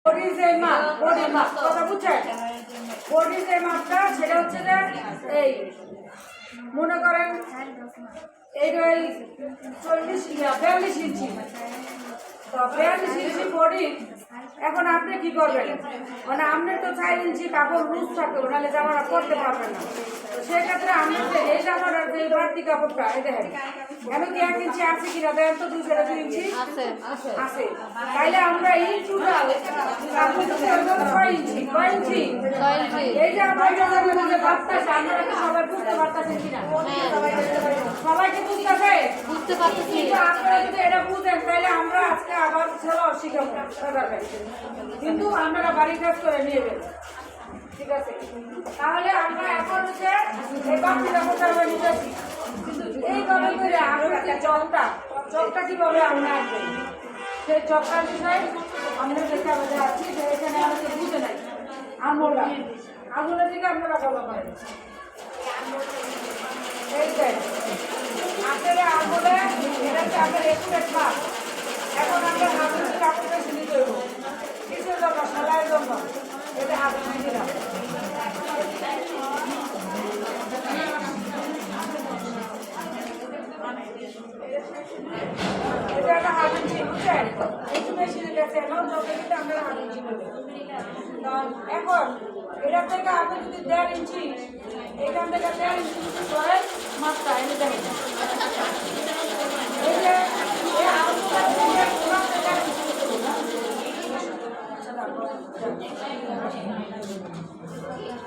বডির যে মাপ, বডির মাপ কথা বুঝছেন? বডির যে মাপটা সেটা হচ্ছে যে এই মনে করেন এইটা 42 ইঞ্চি, তো 42 ইঞ্চি বডি। এখন আপনি কি করবেন, মানে আপনার তো 4 ইঞ্চি কাপড় লুজ থাকবে, নাহলে জামাটা পরতে পারবেন না। তো সেক্ষেত্রে আপনার যে এই জামাটার যে বাড়তি কাপড়টা এই দেখেন, কেন কি 1 ইঞ্চি আছে কিনা দেখেন তো, 2 ইঞ্চি আছে। তাইলে আমরা এই টোটাল কাপড় 6 ইঞ্চি। 6 ইঞ্চি এই যে আমরা যে ভাবতেছি, আপনারা কি সবাই বুঝতে পারতেছেন কিনা? সবাইকে বুঝতে পারতেছি। কিন্তু আপনারা যদি এটা বুঝেন তাহলে আমরা আজকে আবার সেলাই শিখাবো, কিন্তু আপনারা বাড়ি কাজ করে নেবেন, ঠিক আছে? তাহলে আমরা এখন হচ্ছে এই বাড়তি কাপড়টা আমরা নিতেছি, কিন্তু এইভাবে করে আমরা চকটা কিভাবে আমরা আসবেন সেই চকটার বিষয় আমরা দেখে আমাদের আছি যে এখানে আমাদের বুঝে নাই। আঙুলের দিকে আপনারা বলা পারেন এই যে আসলে আঙুলে এটা হচ্ছে আপনার একুরেট মাপ। এখন আমরা হাতের কাপড়টা ছিলি দেবো কিসের জন্য, সেলাইয়ের জন্য। এটা হাতে দিলাম, এটা একটা হাফ ইঞ্চি, বুঝছেন? একটু বেশি গেছে না, যত কিন্তু আমরা হাফ ইঞ্চি নেব। এখন এটা থেকে আপনি যদি 1.5 ইঞ্চি, এখান থেকে 1.5 ইঞ্চি করে মাপটা এনে দেবেন। এই যে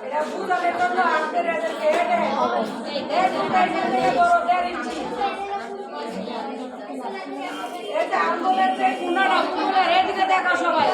এটা বুঝানোর জন্য আপনাদের এদেরকে বড় 1.5 ইঞ্চি। এটা আঙ্গুলের যে কোনাটা, এদিকে দেখা সবাই।